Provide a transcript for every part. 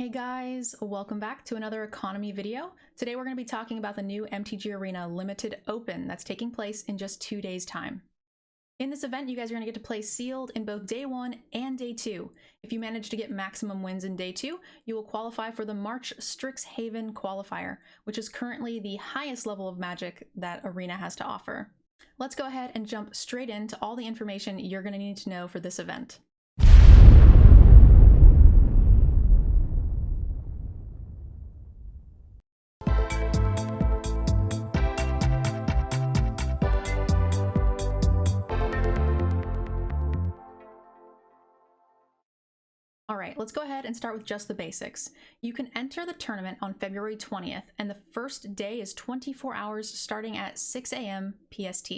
Hey guys, welcome back to another economy video. Today we're going to be talking about the new MTG Arena Limited Open that's taking place in just 2 days' time. In this event, you guys are going to get to play sealed in both day 1 and day 2. If you manage to get maximum wins in day 2, you will qualify for the March Strixhaven qualifier, which is currently the highest level of Magic that Arena has to offer. Let's go ahead and jump straight into all the information you're going to need to know for this event. Alright, let's go ahead and start with just the basics. You can enter the tournament on February 20th, and the first day is 24 hours starting at 6 a.m. PST.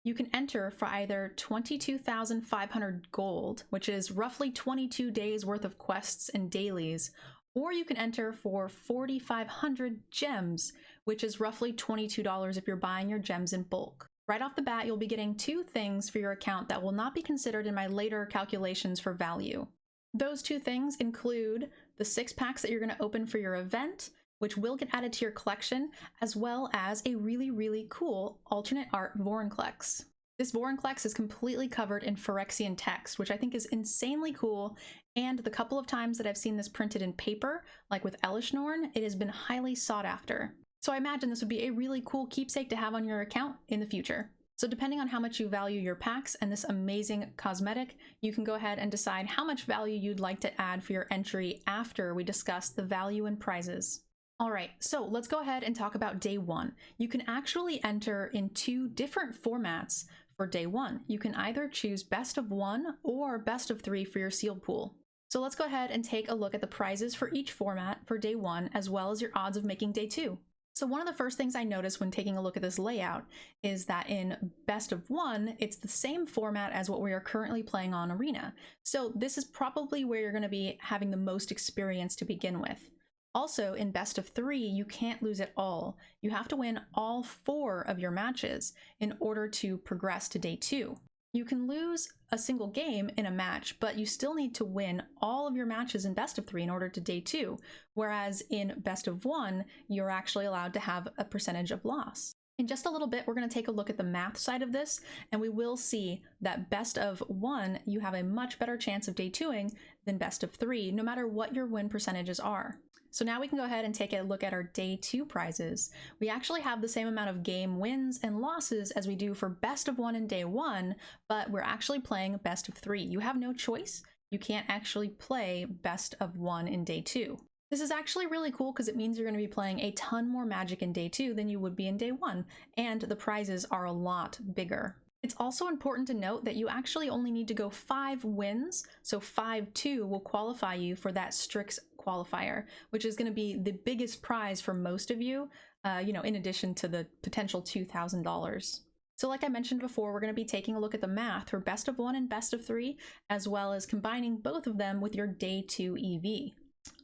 You can enter for either 22,500 gold, which is roughly 22 days worth of quests and dailies, or you can enter for 4,500 gems, which is roughly $22 if you're buying your gems in bulk. Right off the bat, you'll be getting 2 things for your account that will not be considered in my later calculations for value. Those 2 things include the 6 packs that you're going to open for your event, which will get added to your collection, as well as a really cool alternate art Vorinclex. This Vorinclex is completely covered in Phyrexian text, which I think is insanely cool, and the couple of times that I've seen this printed in paper, like with Elishnorn, it has been highly sought after. So I imagine this would be a really cool keepsake to have on your account in the future. So depending on how much you value your packs and this amazing cosmetic, you can go ahead and decide how much value you'd like to add for your entry after we discuss the value and prizes. Alright, so let's go ahead and talk about day 1. You can actually enter in 2 different formats for day 1. You can either choose best of 1 or best of 3 for your sealed pool. So let's go ahead and take a look at the prizes for each format for day 1, as well as your odds of making day 2. So one of the first things I noticed when taking a look at this layout is that in best of 1, it's the same format as what we are currently playing on Arena. So this is probably where you're going to be having the most experience to begin with. Also, in best of 3, you can't lose at all. You have to win all 4 of your matches in order to progress to day 2. You can lose a single game in a match, but you still need to win all of your matches in best of 3 in order to day 2, whereas in best of 1, you're actually allowed to have a percentage of loss. In just a little bit, we're going to take a look at the math side of this, and we will see that best of 1, you have a much better chance of day 2ing than best of 3, no matter what your win percentages are. So now we can go ahead and take a look at our day 2 prizes. We actually have the same amount of game wins and losses as we do for best of 1 in day 1, but we're actually playing best of 3. You have no choice. You can't actually play best of 1 in day 2. This is actually really cool because it means you're going to be playing a ton more Magic in day 2 than you would be in day 1, and the prizes are a lot bigger. It's also important to note that you actually only need to go 5 wins, so 5-2 will qualify you for that Strix qualifier, which is going to be the biggest prize for most of you, in addition to the potential $2,000. So like I mentioned before, we're going to be taking a look at the math for best of 1 and best of 3, as well as combining both of them with your day 2 EV.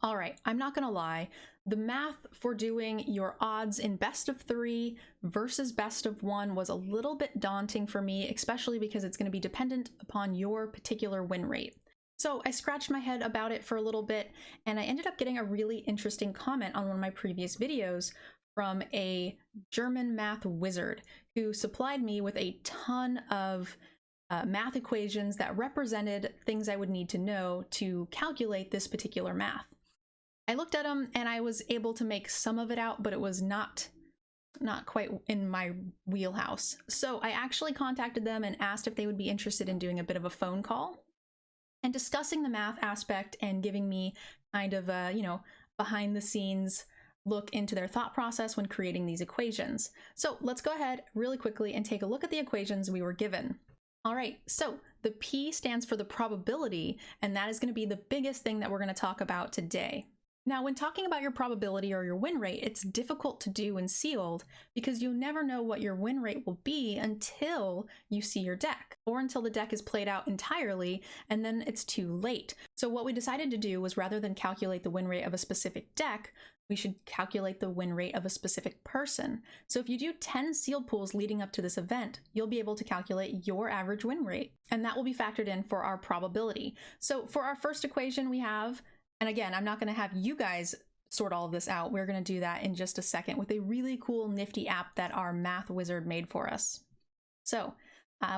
All right, I'm not going to lie. The math for doing your odds in best of 3 versus best of 1 was a little bit daunting for me, especially because it's going to be dependent upon your particular win rate. So I scratched my head about it for a little bit, and I ended up getting a really interesting comment on one of my previous videos from a German math wizard who supplied me with a ton of math equations that represented things I would need to know to calculate this particular math. I looked at them and I was able to make some of it out, but it was not quite in my wheelhouse. So I actually contacted them and asked if they would be interested in doing a bit of a phone call and discussing the math aspect and giving me kind of a, behind the scenes look into their thought process when creating these equations. So let's go ahead really quickly and take a look at the equations we were given. All right, so the P stands for the probability, and that is going to be the biggest thing that we're going to talk about today. Now, when talking about your probability or your win rate, it's difficult to do in sealed because you never know what your win rate will be until you see your deck, or until the deck is played out entirely, and then it's too late. So what we decided to do was, rather than calculate the win rate of a specific deck, we should calculate the win rate of a specific person. So if you do 10 sealed pools leading up to this event, you'll be able to calculate your average win rate, and that will be factored in for our probability. So for our first equation, we have And again, I'm not going to have you guys sort all of this out. We're going to do that in just a second with a really cool, nifty app that our math wizard made for us. So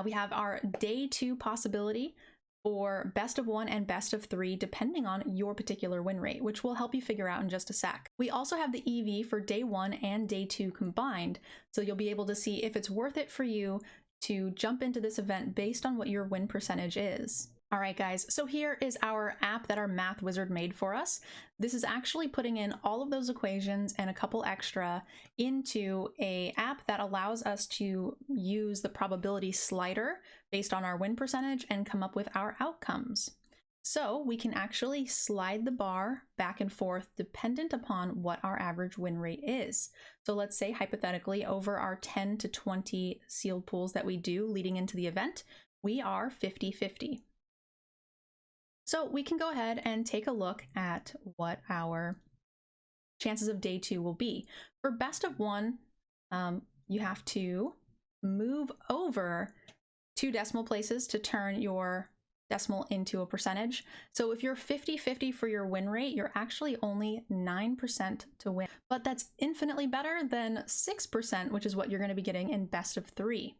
we have our day 2 possibility for best of 1 and best of 3, depending on your particular win rate, which we'll help you figure out in just a sec. We also have the EV for day 1 and day 2 combined, so you'll be able to see if it's worth it for you to jump into this event based on what your win percentage is. All right, guys, so here is our app that our math wizard made for us. This is actually putting in all of those equations and a couple extra into an app that allows us to use the probability slider based on our win percentage and come up with our outcomes. So we can actually slide the bar back and forth dependent upon what our average win rate is. So let's say hypothetically over our 10 to 20 sealed pools that we do leading into the event, we are 50-50. So we can go ahead and take a look at what our chances of day 2 will be. For best of 1, you have to move over 2 decimal places to turn your decimal into a percentage. So if you're 50-50 for your win rate, you're actually only 9% to win. But that's infinitely better than 6%, which is what you're going to be getting in best of 3.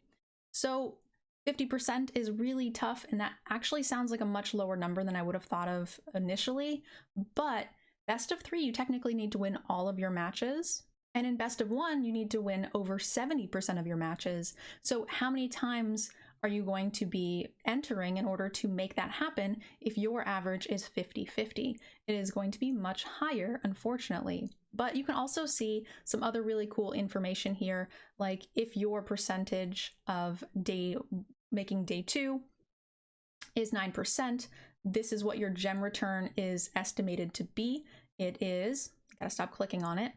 So 50% is really tough, and that actually sounds like a much lower number than I would have thought of initially, but best of 3, you technically need to win all of your matches, and in best of 1, you need to win over 70% of your matches. So how many times are you going to be entering in order to make that happen if your average is 50-50? It is going to be much higher, unfortunately. But you can also see some other really cool information here, like if your percentage of making day 2 is 9%, this is what your gem return is estimated to be. It is, gotta stop clicking on it,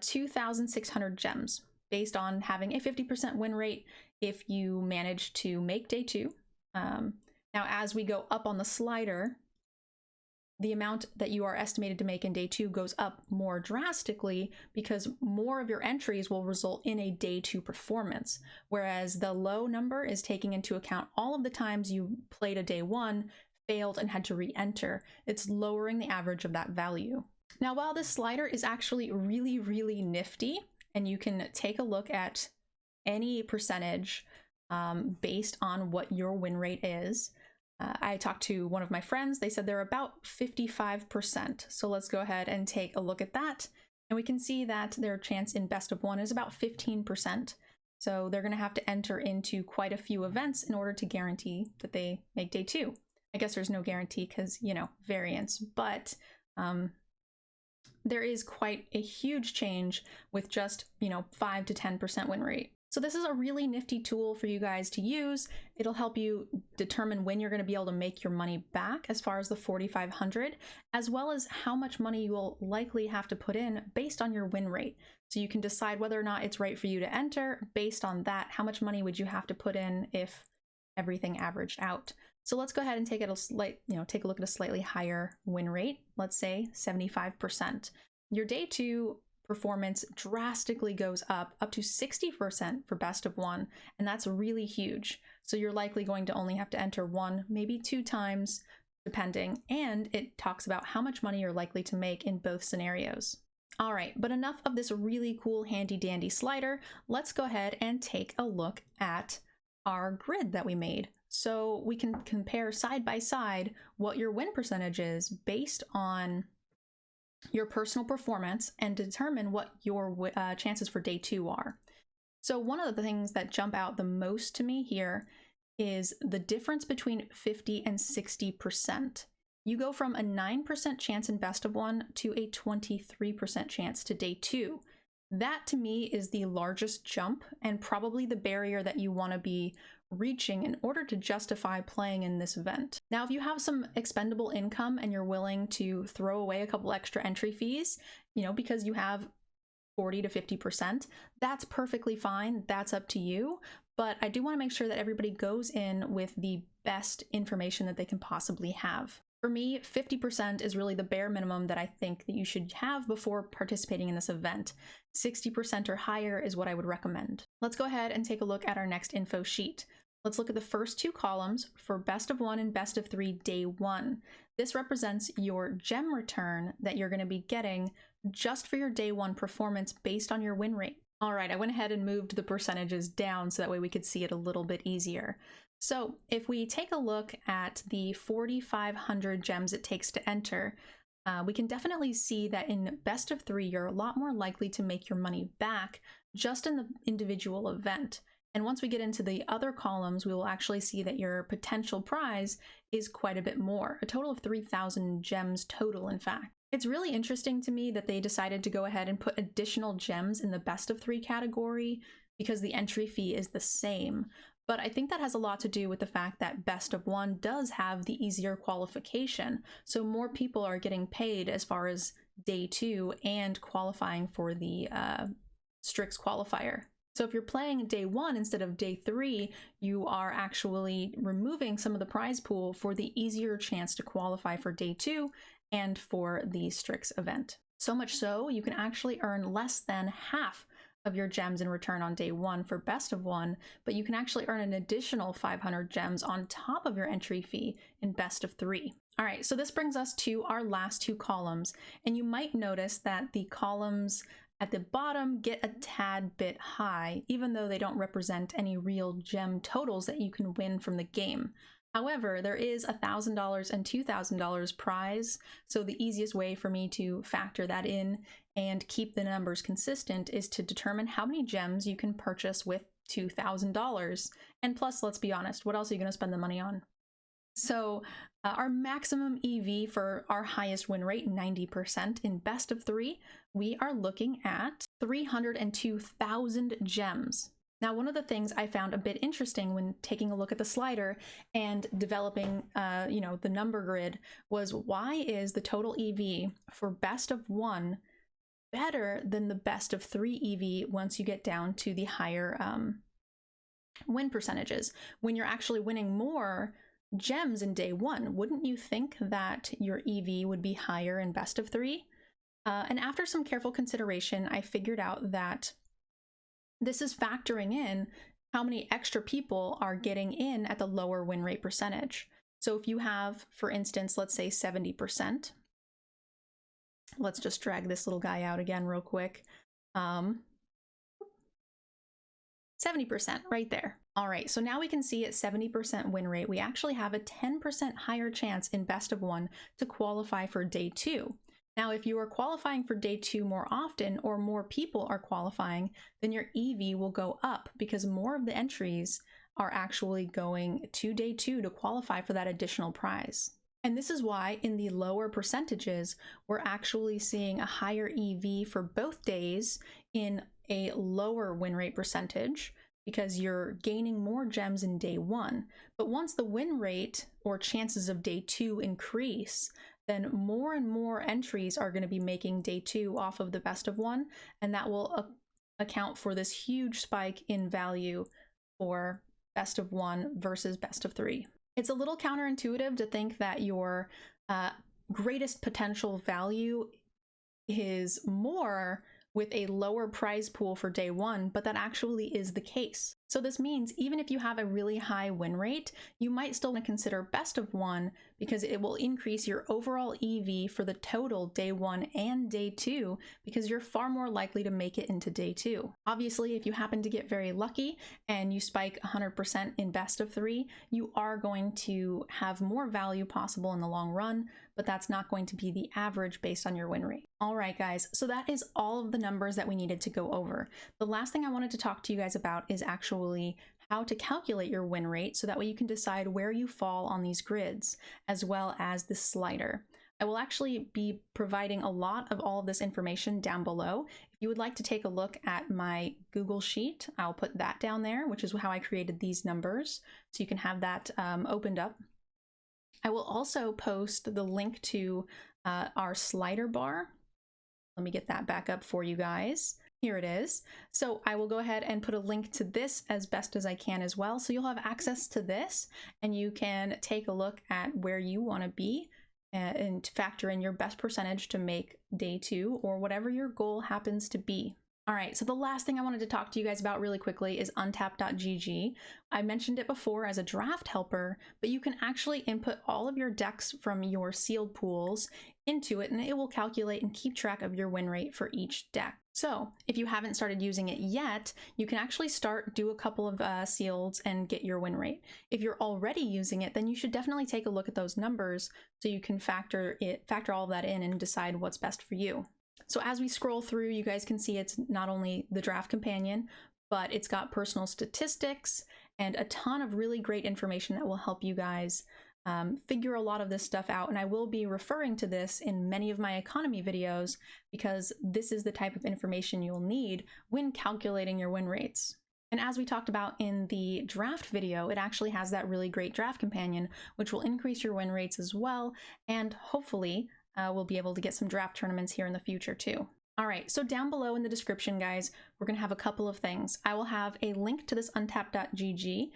2,600 gems based on having a 50% win rate if you manage to make day 2. Now, as we go up on the slider, the amount that you are estimated to make in day 2 goes up more drastically because more of your entries will result in a day 2 performance, whereas the low number is taking into account all of the times you played a day 1, failed, and had to re-enter. It's lowering the average of that value. Now, while this slider is actually really, really nifty, and you can take a look at any percentage based on what your win rate is, I talked to one of my friends. They said they're about 55%. So let's go ahead and take a look at that. And we can see that their chance in best of 1 is about 15%. So they're going to have to enter into quite a few events in order to guarantee that they make day 2. I guess there's no guarantee because, you know, variance, but there is quite a huge change with just, 5 to 10% win rate. So this is a really nifty tool for you guys to use. It'll help you determine when you're going to be able to make your money back as far as the 4,500, as well as how much money you will likely have to put in based on your win rate. So you can decide whether or not it's right for you to enter based on that. How much money would you have to put in if everything averaged out? So let's go ahead and take a look at a slightly higher win rate. Let's say 75%. Your day 2 performance drastically goes up to 60% for best of 1, and that's really huge. So you're likely going to only have to enter 1, maybe 2 times, depending, and it talks about how much money you're likely to make in both scenarios. All right, but enough of this really cool handy dandy slider. Let's go ahead and take a look at our grid that we made. So we can compare side by side what your win percentage is based on your personal performance and determine what your chances for day 2 are. So one of the things that jump out the most to me here is the difference between 50 and 60%. You go from a 9% chance in best of 1 to a 23% chance to day 2. That to me is the largest jump and probably the barrier that you want to be reaching in order to justify playing in this event. Now, if you have some expendable income and you're willing to throw away a couple extra entry fees, because you have 40 to 50%, that's perfectly fine. That's up to you. But I do want to make sure that everybody goes in with the best information that they can possibly have. For me, 50% is really the bare minimum that I think that you should have before participating in this event. 60% or higher is what I would recommend. Let's go ahead and take a look at our next info sheet. Let's look at the first 2 columns for best of 1 and best of 3 day 1. This represents your gem return that you're going to be getting just for your day one performance based on your win rate. All right, I went ahead and moved the percentages down so that way we could see it a little bit easier. So if we take a look at the 4,500 gems it takes to enter, we can definitely see that in best of 3, you're a lot more likely to make your money back just in the individual event. And once we get into the other columns, we will actually see that your potential prize is quite a bit more, a total of 3,000 gems total, in fact. It's really interesting to me that they decided to go ahead and put additional gems in the best of 3 category because the entry fee is the same. But I think that has a lot to do with the fact that best of 1 does have the easier qualification. So more people are getting paid as far as day 2 and qualifying for the Strix qualifier. So if you're playing day 1 instead of day 3, you are actually removing some of the prize pool for the easier chance to qualify for day 2 and for the Strix event. So much so, you can actually earn less than half of your gems in return on day 1 for best of 1, but you can actually earn an additional 500 gems on top of your entry fee in best of 3. All right, so this brings us to our last 2 columns, and you might notice that the columns at the bottom get a tad bit high, even though they don't represent any real gem totals that you can win from the game. However, there is $1,000 and $2,000 prize, so the easiest way for me to factor that in and keep the numbers consistent is to determine how many gems you can purchase with $2,000. And plus, let's be honest, what else are you going to spend the money on? So our maximum EV for our highest win rate, 90% in best of 3, we are looking at 302,000 gems. Now, one of the things I found a bit interesting when taking a look at the slider and developing, the number grid was, why is the total EV for best of 1 better than the best of 3 EV once you get down to the higher win percentages? When you're actually winning more gems in day 1, wouldn't you think that your EV would be higher in best of 3? And after some careful consideration, I figured out that this is factoring in how many extra people are getting in at the lower win rate percentage. So if you have, for instance, let's say 70%, let's just drag this little guy out again real quick. 70% right there. All right, so now we can see at 70% win rate, we actually have a 10% higher chance in best of 1 to qualify for day 2. Now, if you are qualifying for day 2 more often, or more people are qualifying, then your EV will go up because more of the entries are actually going to day 2 to qualify for that additional prize. And this is why in the lower percentages, we're actually seeing a higher EV for both days in a lower win rate percentage, because you're gaining more gems in day 1. But once the win rate or chances of day 2 increase, then more and more entries are going to be making day 2 off of the best of 1, and that will account for this huge spike in value for best of 1 versus best of 3. It's a little counterintuitive to think that your greatest potential value is more with a lower prize pool for day 1, but that actually is the case. So this means even if you have a really high win rate, you might still want to consider best of 1 because it will increase your overall EV for the total day 1 and day 2 because you're far more likely to make it into day 2. Obviously, if you happen to get very lucky and you spike 100% in best of 3, you are going to have more value possible in the long run, but that's not going to be the average based on your win rate. All right, guys, so that is all of the numbers that we needed to go over. The last thing I wanted to talk to you guys about is actually how to calculate your win rate so that way you can decide where you fall on these grids, as well as the slider. I will actually be providing a lot of all of this information down below. If you would like to take a look at my Google Sheet, I'll put that down there, which is how I created these numbers, so you can have that opened up. I will also post the link to our slider bar. Let me get that back up for you guys. Here it is. So I will go ahead and put a link to this as best as I can as well. So you'll have access to this and you can take a look at where you want to be and factor in your best percentage to make day 2 or whatever your goal happens to be. All right, so the last thing I wanted to talk to you guys about really quickly is Untappd Gigi. I mentioned it before as a draft helper, but you can actually input all of your decks from your sealed pools into it, and it will calculate and keep track of your win rate for each deck. So if you haven't started using it yet, you can actually do a couple of sealeds and get your win rate. If you're already using it, then you should definitely take a look at those numbers so you can factor all of that in and decide what's best for you. So as we scroll through, you guys can see it's not only the draft companion, but it's got personal statistics and a ton of really great information that will help you guys figure a lot of this stuff out. And I will be referring to this in many of my economy videos because this is the type of information you'll need when calculating your win rates. And as we talked about in the draft video, it actually has that really great draft companion, which will increase your win rates as well. And hopefully we'll be able to get some draft tournaments here in the future too. All right, so down below in the description, guys, we're gonna have a couple of things. I will have a link to this Untappd Gigi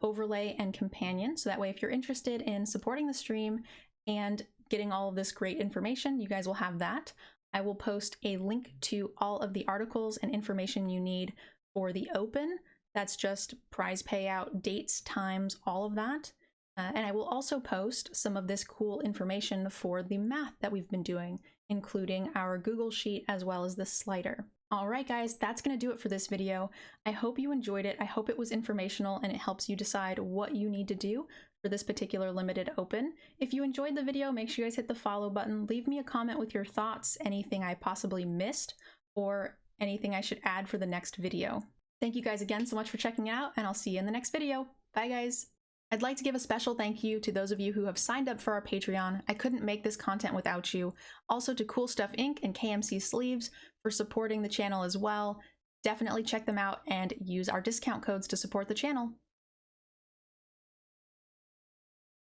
overlay and companion. So that way, if you're interested in supporting the stream and getting all of this great information, you guys will have that. I will post a link to all of the articles and information you need for the open. That's just prize payout, dates, times, all of that. And I will also post some of this cool information for the math that we've been doing, including our Google Sheet as well as the slider. All right, guys, that's going to do it for this video. I hope you enjoyed it. I hope it was informational and it helps you decide what you need to do for this particular limited open. If you enjoyed the video, make sure you guys hit the follow button. Leave me a comment with your thoughts, anything I possibly missed, or anything I should add for the next video. Thank you guys again so much for checking it out, and I'll see you in the next video. Bye, guys. I'd like to give a special thank you to those of you who have signed up for our Patreon. I couldn't make this content without you. Also to Cool Stuff Inc. and KMC Sleeves for supporting the channel as well. Definitely check them out and use our discount codes to support the channel.